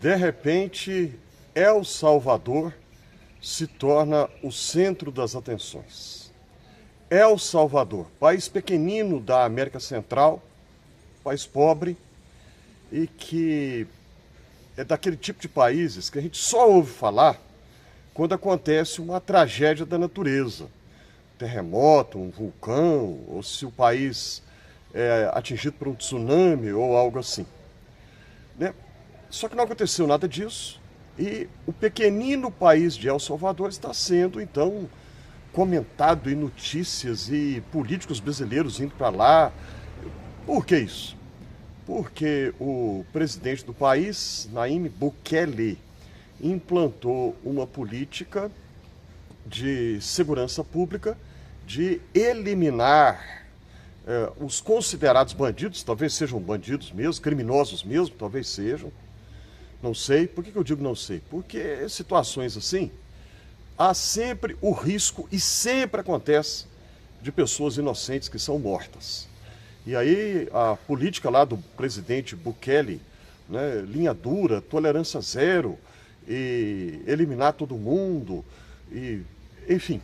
De repente, El Salvador se torna o centro das atenções. El Salvador, país pequenino da América Central, país pobre e que é daquele tipo de países que a gente só ouve falar quando acontece uma tragédia da natureza, um terremoto, um vulcão, ou se o país é atingido por um tsunami ou algo assim, né? Só que não aconteceu nada disso e o pequenino país de El Salvador está sendo, então, comentado em notícias e políticos brasileiros indo para lá. Por que isso? Porque o presidente do país, Nayib Bukele, implantou uma política de segurança pública de eliminar os considerados bandidos, talvez sejam bandidos mesmo, criminosos mesmo, talvez sejam, não sei. Por que eu digo não sei? Porque situações assim, há sempre o risco, e sempre acontece, de pessoas inocentes que são mortas. E aí a política lá do presidente Bukele, né, linha dura, tolerância zero, e eliminar todo mundo, e, enfim,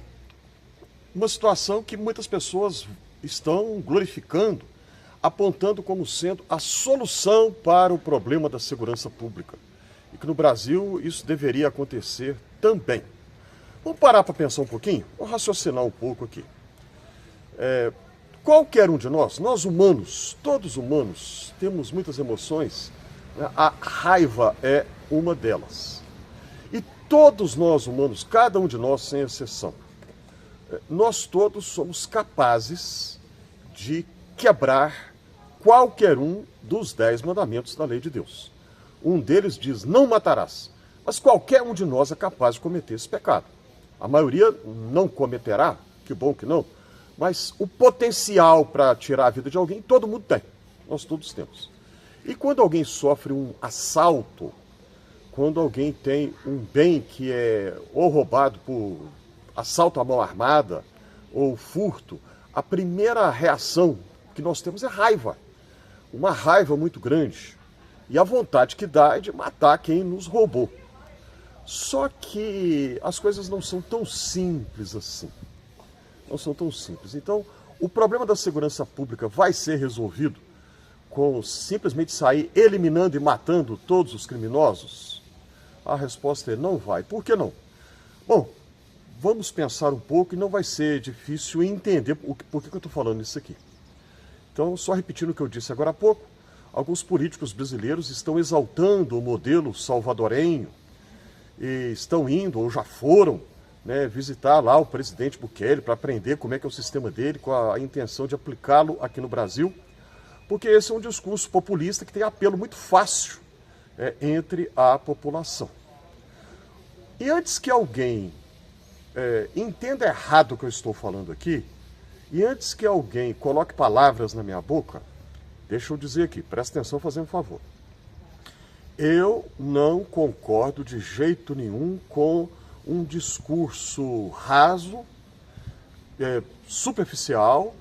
uma situação que muitas pessoas estão glorificando, apontando como sendo a solução para o problema da segurança pública. E que no Brasil isso deveria acontecer também. Vamos parar para pensar um pouquinho? Vamos raciocinar um pouco aqui. Qualquer um de nós humanos, todos humanos, temos muitas emoções, né? A raiva é uma delas. E todos nós humanos, cada um de nós sem exceção, nós todos somos capazes de quebrar qualquer um dos 10 mandamentos da lei de Deus. Um deles diz, não matarás. Mas qualquer um de nós é capaz de cometer esse pecado. A maioria não cometerá, que bom que não, mas o potencial para tirar a vida de alguém, todo mundo tem. Nós todos temos. E quando alguém sofre um assalto, quando alguém tem um bem que é ou roubado por assalto à mão armada ou furto, a primeira reação que nós temos é raiva. Uma raiva muito grande. E a vontade que dá é de matar quem nos roubou. Só que as coisas não são tão simples assim. Não são tão simples. Então, o problema da segurança pública vai ser resolvido com simplesmente sair eliminando e matando todos os criminosos? A resposta é não vai. Por que não? Bom, vamos pensar um pouco e não vai ser difícil entender por que eu estou falando isso aqui. Então, só repetindo o que eu disse agora há pouco, alguns políticos brasileiros estão exaltando o modelo salvadorenho e estão indo, ou já foram, né, visitar lá o presidente Bukele para aprender como é que é o sistema dele, com a intenção de aplicá-lo aqui no Brasil, porque esse é um discurso populista que tem apelo muito fácil entre a população. E antes que alguém entenda errado o que eu estou falando aqui, e antes que alguém coloque palavras na minha boca, deixa eu dizer aqui, presta atenção, fazendo um favor. Eu não concordo de jeito nenhum com um discurso raso, superficial,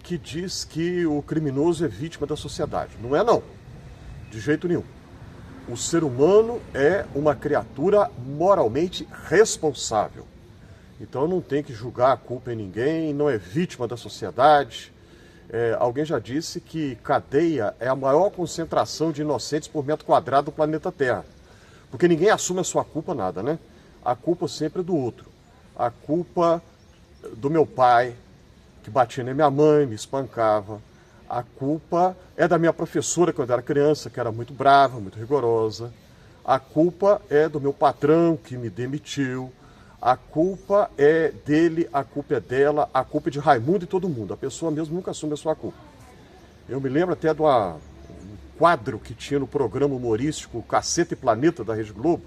que diz que o criminoso é vítima da sociedade. Não é não, de jeito nenhum. O ser humano é uma criatura moralmente responsável. Então não tem que julgar a culpa em ninguém, não é vítima da sociedade. Alguém já disse que cadeia é a maior concentração de inocentes por metro quadrado do planeta Terra. Porque ninguém assume a sua culpa nada, né? A culpa sempre é do outro. A culpa do meu pai, que batia na minha mãe, me espancava. A culpa é da minha professora quando eu era criança, que era muito brava, muito rigorosa. A culpa é do meu patrão, que me demitiu. A culpa é dele, a culpa é dela, a culpa é de Raimundo e todo mundo. A pessoa mesmo nunca assume a sua culpa. Eu me lembro até de um quadro que tinha no programa humorístico Caceta e Planeta da Rede Globo.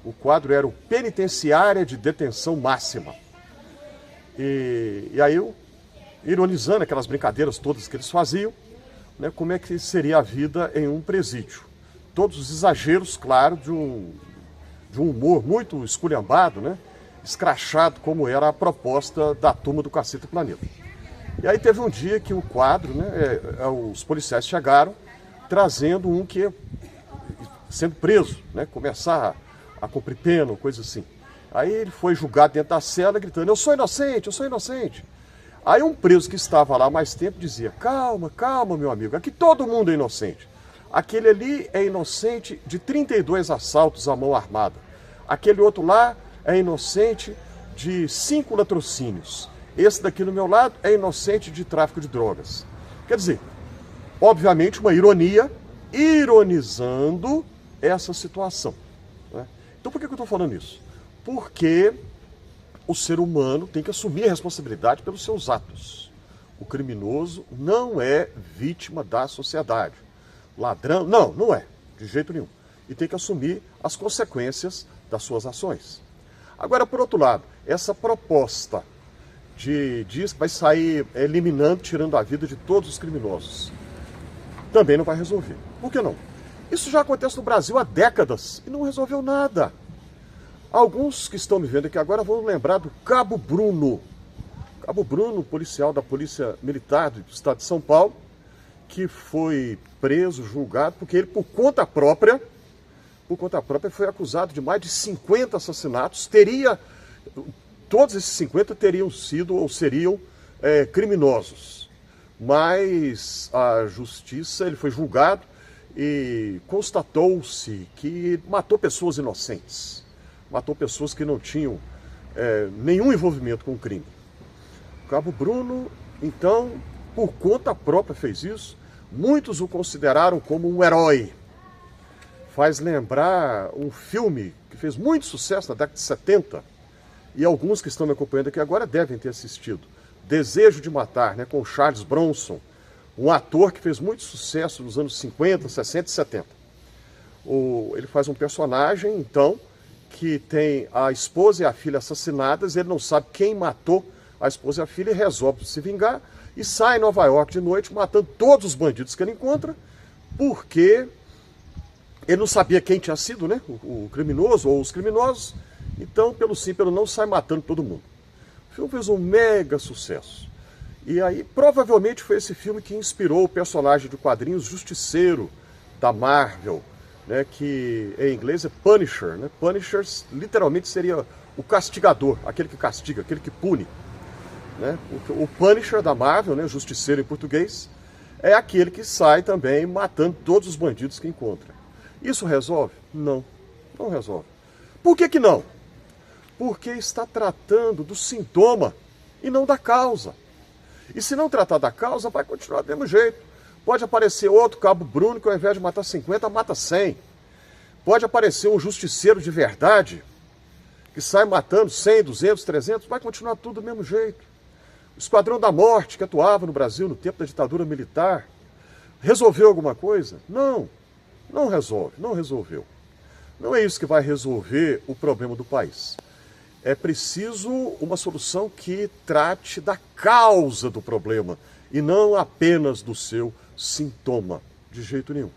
O quadro era o Penitenciária de Detenção Máxima. E aí eu, ironizando aquelas brincadeiras todas que eles faziam, né, como é que seria a vida em um presídio. Todos os exageros, claro, de um humor muito esculhambado, né? Escrachado, como era a proposta da turma do Caceta e Planeta. E aí teve um dia que o quadro, né, os policiais chegaram trazendo um que sendo preso, né, começar a cumprir pena, ou coisa assim. Aí ele foi julgado dentro da cela, gritando, eu sou inocente, eu sou inocente. Aí um preso que estava lá há mais tempo dizia, calma, calma, meu amigo, aqui todo mundo é inocente. Aquele ali é inocente de 32 assaltos à mão armada. Aquele outro lá é inocente de 5 latrocínios. Esse daqui do meu lado é inocente de tráfico de drogas. Quer dizer, obviamente uma ironia, ironizando essa situação, né? Então por que eu estou falando isso? Porque o ser humano tem que assumir a responsabilidade pelos seus atos. O criminoso não é vítima da sociedade. Ladrão, não é, de jeito nenhum. E tem que assumir as consequências das suas ações. Agora, por outro lado, essa proposta diz que vai sair eliminando, tirando a vida de todos os criminosos, também não vai resolver. Por que não? Isso já acontece no Brasil há décadas e não resolveu nada. Alguns que estão me vendo aqui agora vão lembrar do Cabo Bruno. Cabo Bruno, policial da Polícia Militar do Estado de São Paulo, que foi preso, julgado, porque ele, por conta própria, foi acusado de mais de 50 assassinatos. Todos esses 50 teriam sido ou seriam criminosos. Mas a justiça, ele foi julgado e constatou-se que matou pessoas inocentes. Matou pessoas que não tinham nenhum envolvimento com o crime. O Cabo Bruno, então, por conta própria fez isso. Muitos o consideraram como um herói. Faz lembrar um filme que fez muito sucesso na década de 70, e alguns que estão me acompanhando aqui agora devem ter assistido. Desejo de Matar, né, com Charles Bronson, um ator que fez muito sucesso nos anos 50, 60 e 70. Ele faz um personagem, então, que tem a esposa e a filha assassinadas, ele não sabe quem matou a esposa e a filha e resolve se vingar e sai em Nova York de noite matando todos os bandidos que ele encontra, porque ele não sabia quem tinha sido, né, o criminoso ou os criminosos, então pelo sim, pelo não, sai matando todo mundo. O filme fez um mega sucesso. E aí provavelmente foi esse filme que inspirou o personagem de quadrinhos Justiceiro da Marvel, né, que em inglês é Punisher, né? Punisher literalmente seria o castigador, aquele que castiga, aquele que pune, né? O Punisher da Marvel, né, Justiceiro em português, é aquele que sai também matando todos os bandidos que encontra. Isso resolve? Não, não resolve. Por que que não? Porque está tratando do sintoma e não da causa. E se não tratar da causa, vai continuar do mesmo jeito. Pode aparecer outro Cabo Bruno que ao invés de matar 50, mata 100. Pode aparecer um justiceiro de verdade que sai matando 100, 200, 300, vai continuar tudo do mesmo jeito. O Esquadrão da Morte que atuava no Brasil no tempo da ditadura militar, resolveu alguma coisa? Não, não resolve, não resolveu. Não é isso que vai resolver o problema do país. É preciso uma solução que trate da causa do problema e não apenas do seu sintoma, de jeito nenhum.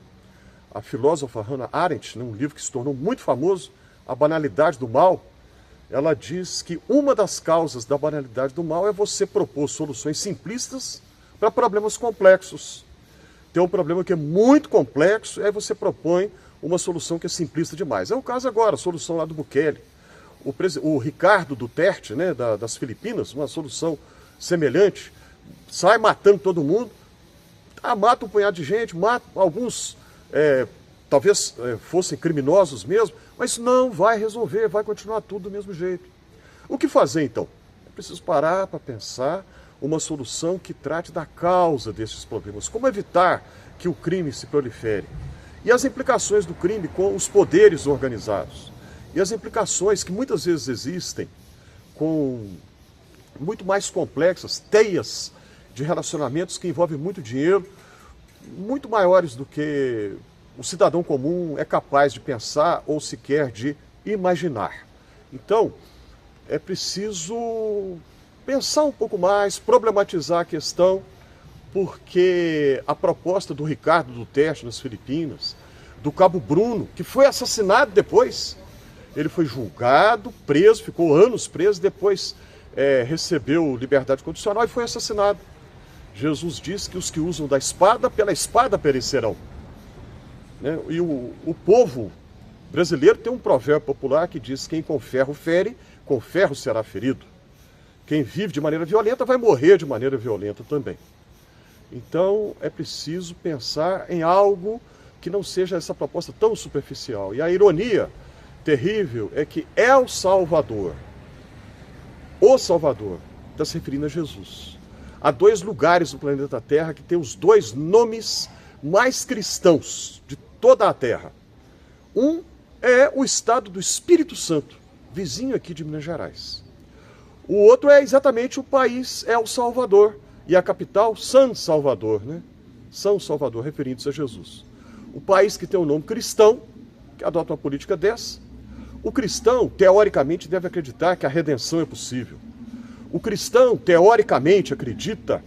A filósofa Hannah Arendt, num livro que se tornou muito famoso, A Banalidade do Mal, ela diz que uma das causas da banalidade do mal é você propor soluções simplistas para problemas complexos. Tem um problema que é muito complexo, e aí você propõe uma solução que é simplista demais. É o caso agora, a solução lá do Bukele. O Ricardo Duterte, né, das Filipinas, uma solução semelhante, sai matando todo mundo, mata um punhado de gente, mata alguns, talvez fossem criminosos mesmo, mas isso não vai resolver, vai continuar tudo do mesmo jeito. O que fazer então? É preciso parar para pensar uma solução que trate da causa desses problemas, como evitar que o crime se prolifere. E as implicações do crime com os poderes organizados. E as implicações que muitas vezes existem com muito mais complexas, teias de relacionamentos que envolvem muito dinheiro, muito maiores do que o cidadão comum é capaz de pensar ou sequer de imaginar. Então, é preciso pensar um pouco mais, problematizar a questão, porque a proposta do Ricardo Duterte nas Filipinas, do Cabo Bruno, que foi assassinado depois, ele foi julgado, preso, ficou anos preso, depois recebeu liberdade condicional e foi assassinado. Jesus diz que os que usam da espada, pela espada perecerão. né? E o povo brasileiro tem um provérbio popular que diz: quem com ferro fere, com ferro será ferido. Quem vive de maneira violenta vai morrer de maneira violenta também. Então é preciso pensar em algo que não seja essa proposta tão superficial. E a ironia terrível é que El Salvador, o Salvador, está se referindo a Jesus. Há 2 lugares no planeta Terra que têm os 2 nomes mais cristãos de toda a Terra. Um é o estado do Espírito Santo, vizinho aqui de Minas Gerais. O outro é exatamente o país El Salvador e a capital San Salvador, né? São Salvador, referindo-se a Jesus. O país que tem um nome cristão, que adota uma política dessa. O cristão, teoricamente, deve acreditar que a redenção é possível. O cristão, teoricamente, acredita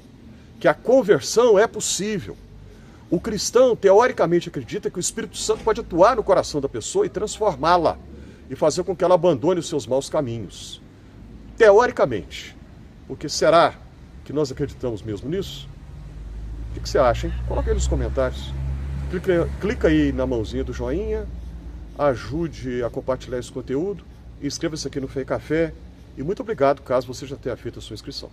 que a conversão é possível. O cristão, teoricamente, acredita que o Espírito Santo pode atuar no coração da pessoa e transformá-la, e fazer com que ela abandone os seus maus caminhos. Teoricamente. Porque será que nós acreditamos mesmo nisso? O que você acha, hein? Coloca aí nos comentários. Clica aí na mãozinha do joinha, ajude a compartilhar esse conteúdo, inscreva-se aqui no Fé e Café, e muito obrigado caso você já tenha feito a sua inscrição.